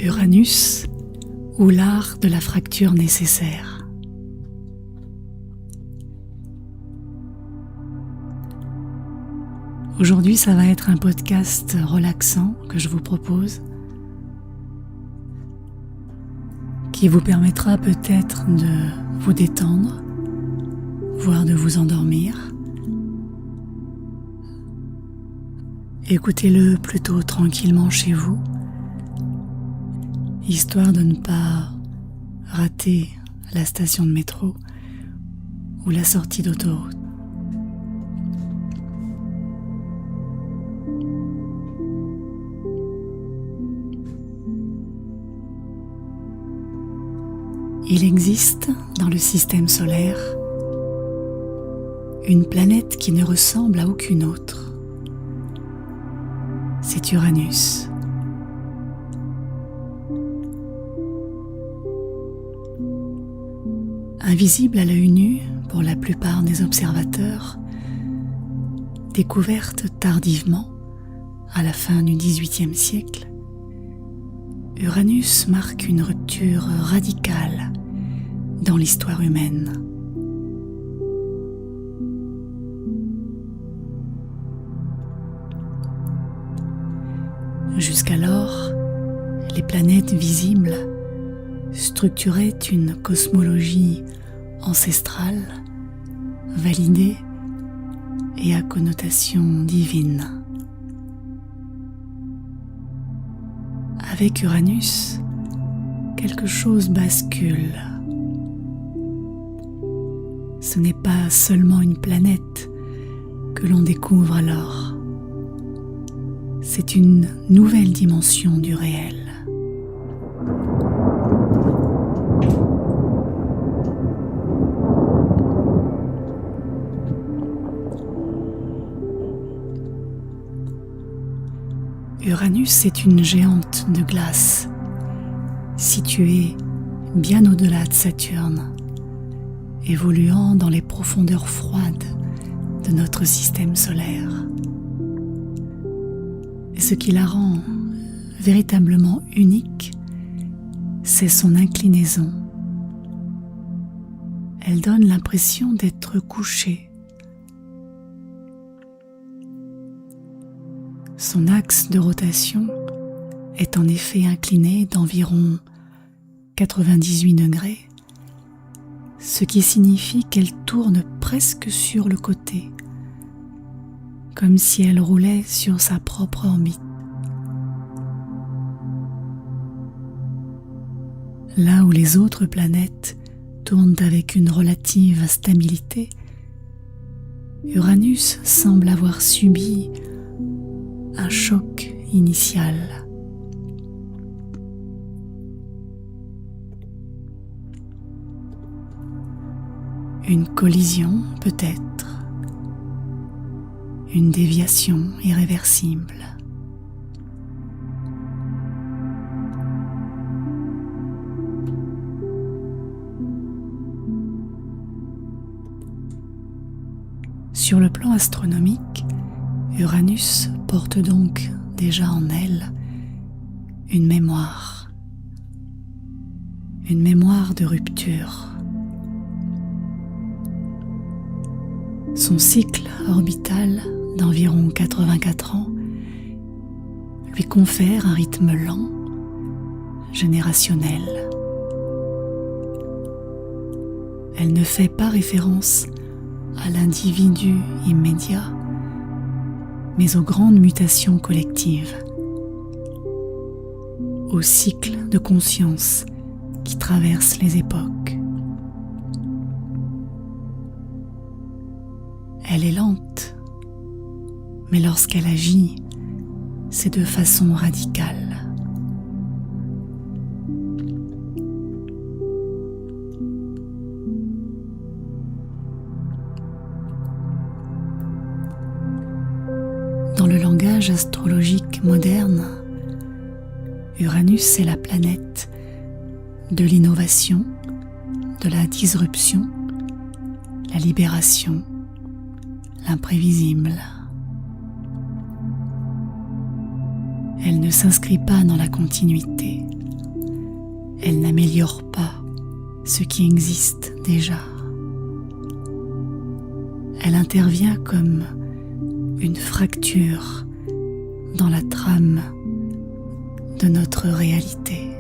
Uranus ou l'art de la fracture nécessaire. Aujourd'hui, ça va être un podcast relaxant que je vous propose, qui vous permettra peut-être de vous détendre, voire de vous endormir. Écoutez-le plutôt tranquillement chez vous, histoire de ne pas rater la station de métro ou la sortie d'autoroute. Il existe dans le système solaire une planète qui ne ressemble à aucune autre. C'est Uranus. Invisible à l'œil nu pour la plupart des observateurs, découverte tardivement à la fin du XVIIIe siècle, Uranus marque une rupture radicale dans l'histoire humaine. Jusqu'alors, les planètes visibles structuraient une cosmologie ancestrale, validée et à connotation divine. Avec Uranus, quelque chose bascule. Ce n'est pas seulement une planète que l'on découvre alors. C'est une nouvelle dimension du réel. Uranus est une géante de glace, située bien au-delà de Saturne, évoluant dans les profondeurs froides de notre système solaire. Et ce qui la rend véritablement unique, c'est son inclinaison. Elle donne l'impression d'être couchée. Son axe de rotation est en effet incliné d'environ 98 degrés, ce qui signifie qu'elle tourne presque sur le côté, comme si elle roulait sur sa propre orbite. Là où les autres planètes tournent avec une relative stabilité, Uranus semble avoir subi un choc initial. Une collision peut-être, une déviation irréversible. Sur le plan astronomique, Uranus porte donc déjà en elle une mémoire de rupture. Son cycle orbital d'environ 84 ans lui confère un rythme lent, générationnel. Elle ne fait pas référence à l'individu immédiat, mais aux grandes mutations collectives, au cycle de conscience qui traverse les époques. Elle est lente, mais lorsqu'elle agit, c'est de façon radicale. Dans le langage astrologique moderne, Uranus est la planète de l'innovation, de la disruption, la libération, l'imprévisible. Elle ne s'inscrit pas dans la continuité, Elle n'améliore pas ce qui existe déjà. Elle intervient comme une fracture dans la trame de notre réalité.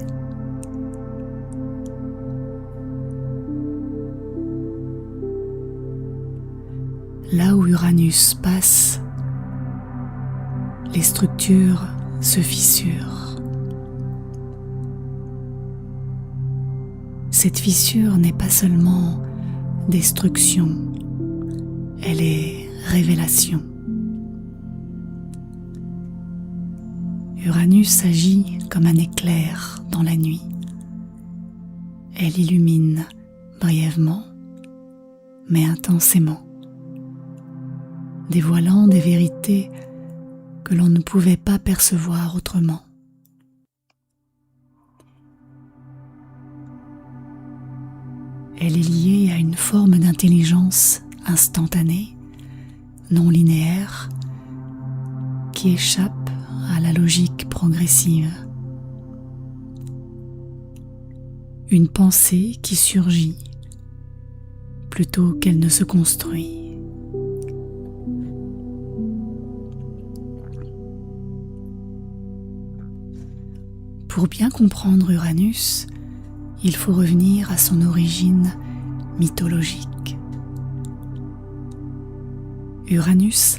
Là où Uranus passe, les structures se fissurent. Cette fissure n'est pas seulement destruction, elle est révélation. Uranus agit comme un éclair dans la nuit. Elle illumine brièvement, mais intensément, dévoilant des vérités que l'on ne pouvait pas percevoir autrement. Elle est liée à une forme d'intelligence instantanée, non linéaire, qui échappe à la logique progressive. Une pensée qui surgit plutôt qu'elle ne se construit. Pour bien comprendre Uranus, il faut revenir à son origine mythologique. Uranus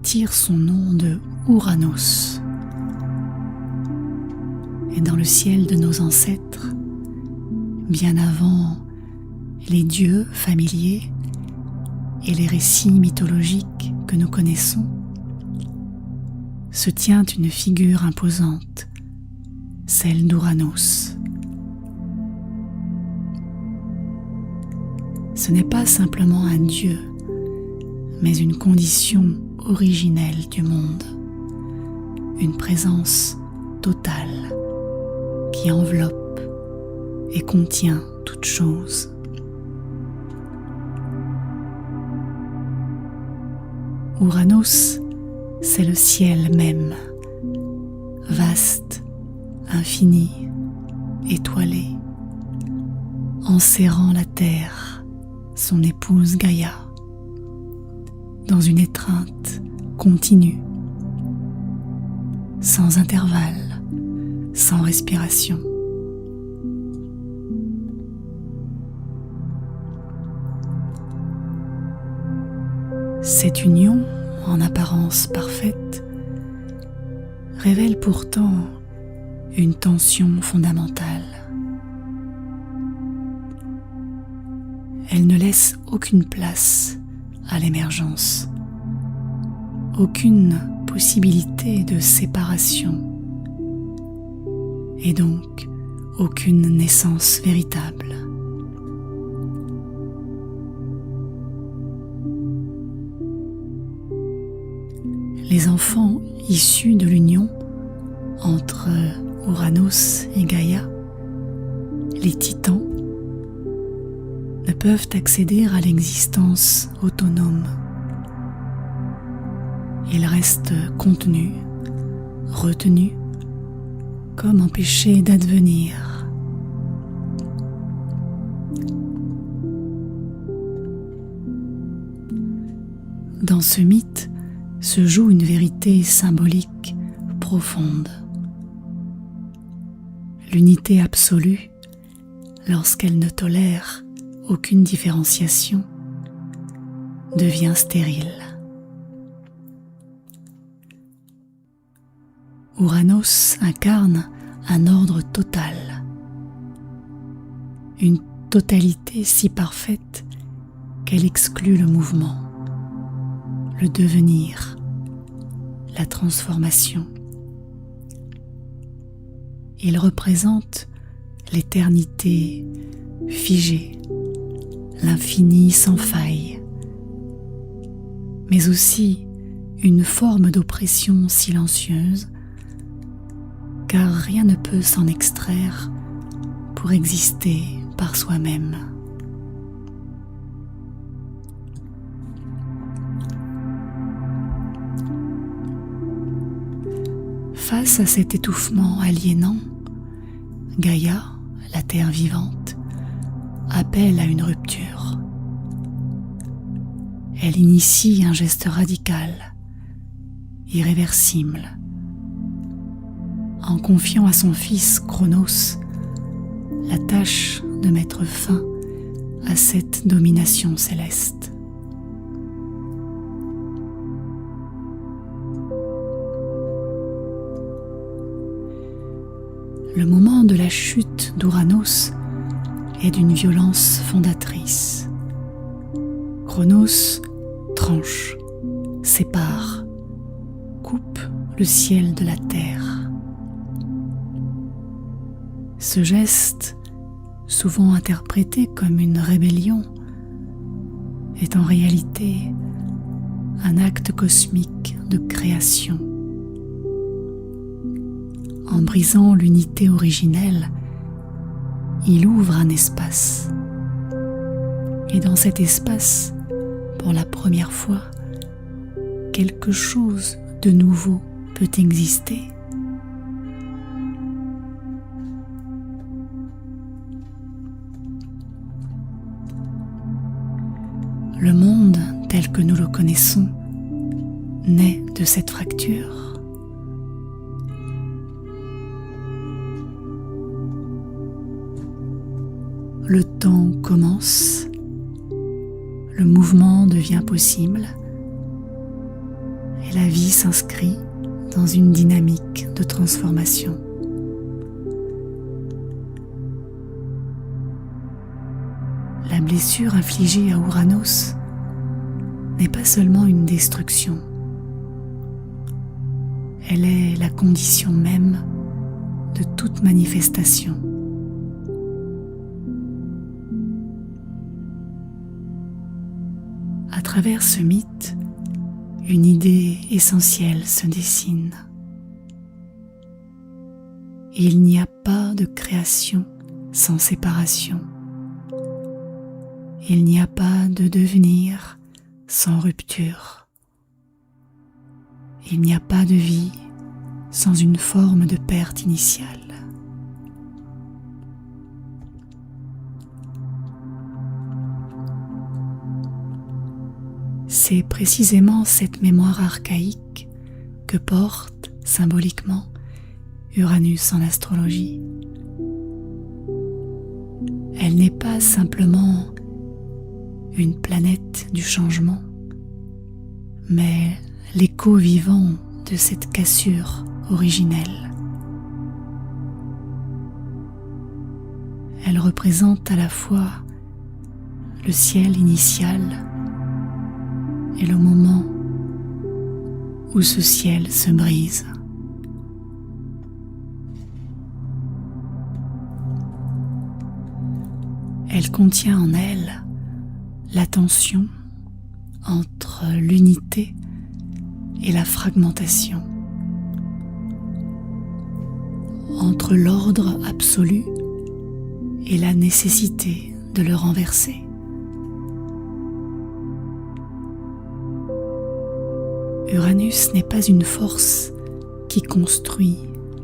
tire son nom de Ouranos. Et dans le ciel de nos ancêtres, bien avant les dieux familiers et les récits mythologiques que nous connaissons, se tient une figure imposante, celle d'Ouranos. Ce n'est pas simplement un dieu, mais une condition originelle du monde, une présence totale qui enveloppe et contient toute chose. Ouranos, c'est le ciel même, vaste, infini, étoilé, enserrant la terre, son épouse Gaïa, dans une étreinte continue, sans intervalle, sans respiration. Cette union, en apparence parfaite, révèle pourtant une tension fondamentale. Elle ne laisse aucune place à l'émergence, aucune possibilité de séparation, et donc aucune naissance véritable. Les enfants issus de l'union entre Ouranos et Gaïa, les titans, ne peuvent accéder à l'existence autonome. Ils restent contenus, retenus, comme empêchés d'advenir. Dans ce mythe se joue une vérité symbolique profonde. L'unité absolue, lorsqu'elle ne tolère aucune différenciation, devient stérile. Ouranos incarne un ordre total, une totalité si parfaite qu'elle exclut le mouvement, le devenir, la transformation. Il représente l'éternité figée, l'infini sans faille, mais aussi une forme d'oppression silencieuse, car rien ne peut s'en extraire pour exister par soi-même. Face à cet étouffement aliénant, Gaïa, la terre vivante, appelle à une rupture. Elle initie un geste radical, irréversible, en confiant à son fils Chronos la tâche de mettre fin à cette domination céleste. Le moment de la chute d'Ouranos est d'une violence fondatrice. Chronos tranche, sépare, coupe le ciel de la terre. Ce geste, souvent interprété comme une rébellion, est en réalité un acte cosmique de création. En brisant l'unité originelle, il ouvre un espace. Et dans cet espace, pour la première fois, quelque chose de nouveau peut exister. Le monde tel que nous le connaissons naît de cette fracture. Le temps commence, le mouvement devient possible et la vie s'inscrit dans une dynamique de transformation. La blessure infligée à Ouranos n'est pas seulement une destruction, elle est la condition même de toute manifestation. À travers ce mythe, une idée essentielle se dessine. Il n'y a pas de création sans séparation. Il n'y a pas de devenir sans rupture. Il n'y a pas de vie sans une forme de perte initiale. C'est précisément cette mémoire archaïque que porte symboliquement Uranus en astrologie. Elle n'est pas simplement une planète du changement, mais l'écho vivant de cette cassure originelle. Elle représente à la fois le ciel initial et le moment où ce ciel se brise. Elle contient en elle la tension entre l'unité et la fragmentation, entre l'ordre absolu et la nécessité de le renverser. Uranus n'est pas une force qui construit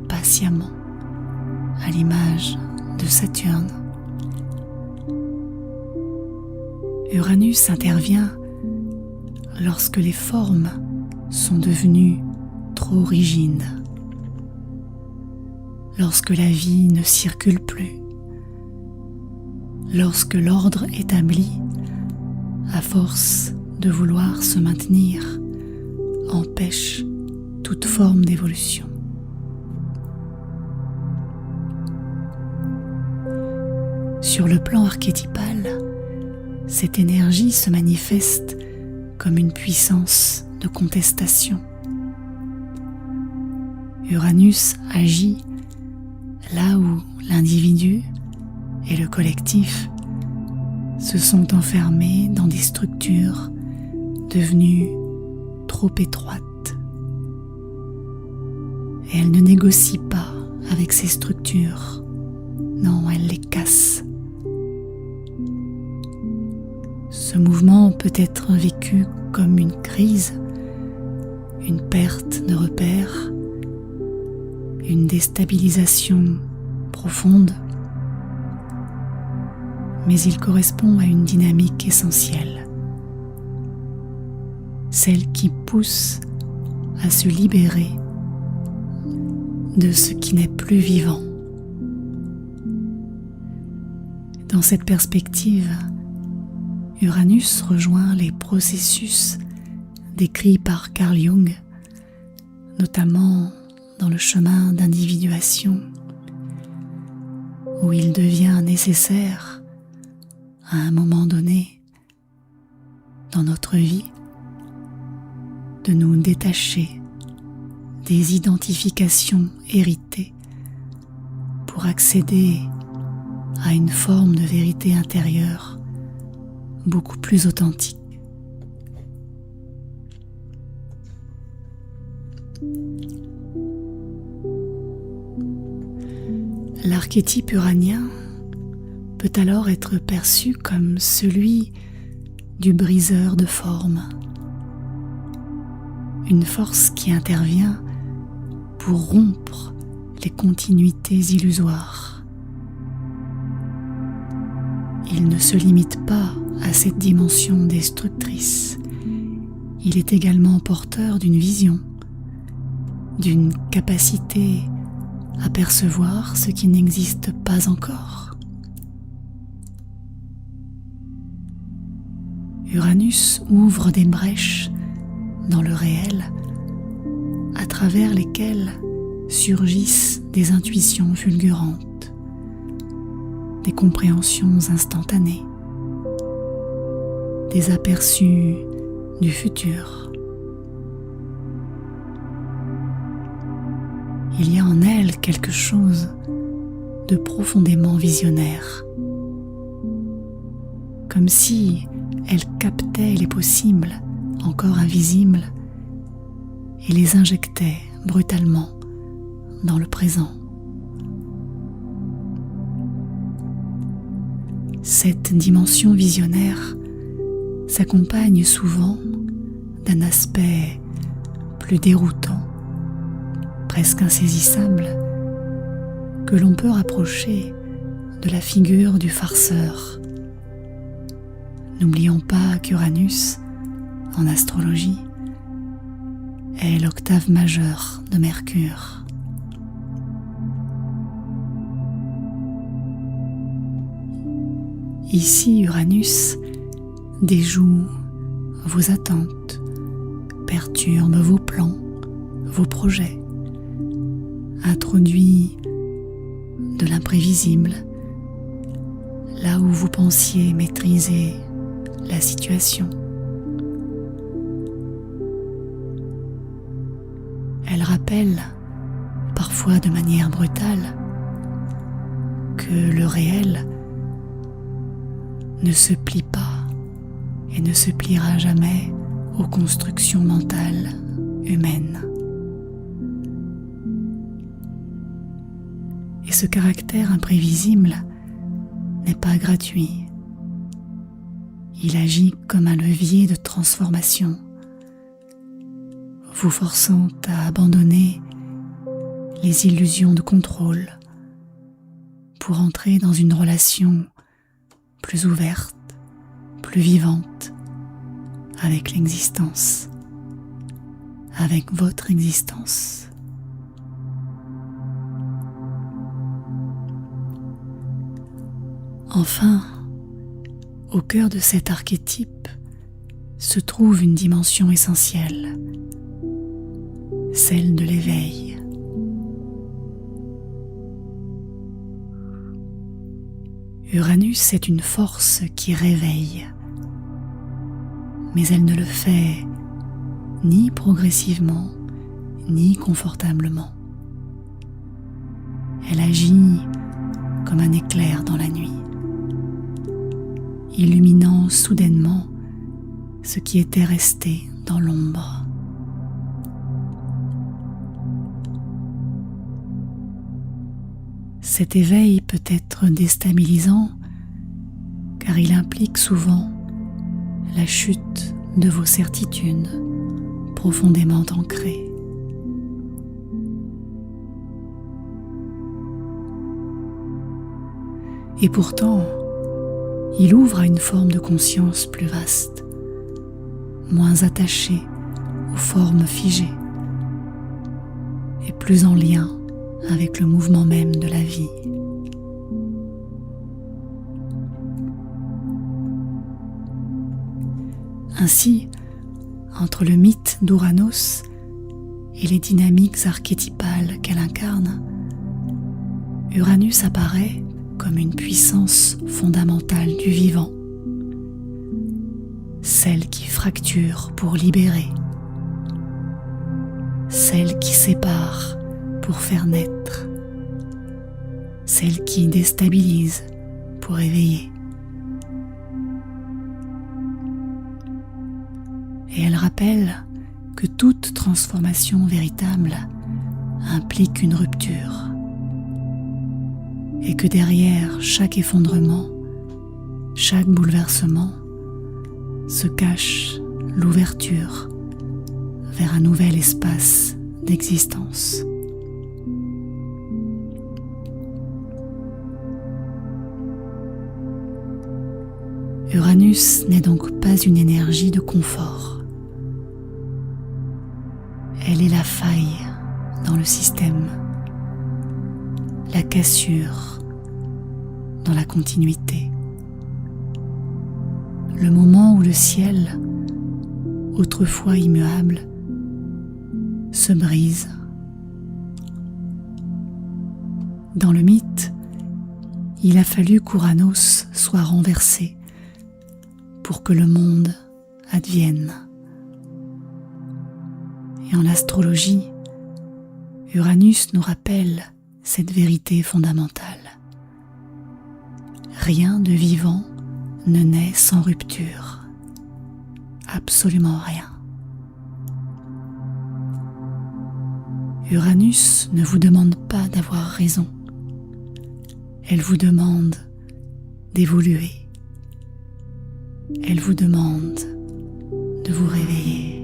patiemment, à l'image de Saturne. Uranus intervient lorsque les formes sont devenues trop rigides, lorsque la vie ne circule plus, lorsque l'ordre établi, à force de vouloir se maintenir, empêche toute forme d'évolution. Sur le plan archétypal, cette énergie se manifeste comme une puissance de contestation. Uranus agit là où l'individu et le collectif se sont enfermés dans des structures devenues trop étroites. Et elle ne négocie pas avec ces structures. Non, elle les casse. Ce mouvement peut être vécu comme une crise, une perte de repères, une déstabilisation profonde, mais il correspond à une dynamique essentielle, celle qui pousse à se libérer de ce qui n'est plus vivant. Dans cette perspective, Uranus rejoint les processus décrits par Carl Jung, notamment dans le chemin d'individuation, où il devient nécessaire, à un moment donné, dans notre vie, de nous détacher des identifications héritées pour accéder à une forme de vérité intérieure beaucoup plus authentique. L'archétype uranien peut alors être perçu comme celui du briseur de formes, une force qui intervient pour rompre les continuités illusoires. Il ne se limite pas à cette dimension destructrice. Il est également porteur d'une vision, d'une capacité à percevoir ce qui n'existe pas encore. Uranus ouvre des brèches dans le réel à travers lesquelles surgissent des intuitions fulgurantes, des compréhensions instantanées, des aperçus du futur. Il y a en elle quelque chose de profondément visionnaire, comme si elle captait les possibles encore invisibles et les injectait brutalement dans le présent. Cette dimension visionnaire s'accompagne souvent d'un aspect plus déroutant, presque insaisissable, que l'on peut rapprocher de la figure du farceur. N'oublions pas qu'Uranus, en astrologie, est l'octave majeure de Mercure. Ici, Uranus déjoue vos attentes, perturbe vos plans, vos projets, introduit de l'imprévisible là où vous pensiez maîtriser la situation. Elle rappelle, parfois de manière brutale, que le réel ne se plie pas et ne se pliera jamais aux constructions mentales humaines. Et ce caractère imprévisible n'est pas gratuit. Il agit comme un levier de transformation, vous forçant à abandonner les illusions de contrôle pour entrer dans une relation plus ouverte, plus vivante avec l'existence, avec votre existence. Enfin, au cœur de cet archétype se trouve une dimension essentielle, celle de l'éveil. Uranus est une force qui réveille, mais elle ne le fait ni progressivement, ni confortablement. Elle agit comme un éclair dans la nuit, illuminant soudainement ce qui était resté dans l'ombre. Cet éveil peut être déstabilisant car il implique souvent la chute de vos certitudes profondément ancrées. Et pourtant, il ouvre à une forme de conscience plus vaste, moins attachée aux formes figées et plus en lien avec le mouvement même de la vie. Ainsi, entre le mythe d'Ouranos et les dynamiques archétypales qu'elle incarne, Uranus apparaît comme une puissance fondamentale du vivant, celle qui fracture pour libérer, celle qui sépare pour faire naître, celle qui déstabilise pour éveiller. Et elle rappelle que toute transformation véritable implique une rupture et que derrière chaque effondrement, chaque bouleversement, se cache l'ouverture vers un nouvel espace d'existence. Uranus n'est donc pas une énergie de confort. Elle est la faille dans le système, la cassure dans la continuité, le moment où le ciel, autrefois immuable, se brise. Dans le mythe, il a fallu qu'Ouranos soit renversé pour que le monde advienne. Et en astrologie, Uranus nous rappelle cette vérité fondamentale. Rien de vivant ne naît sans rupture. Absolument rien. Uranus ne vous demande pas d'avoir raison. Elle vous demande d'évoluer. Elle vous demande de vous réveiller.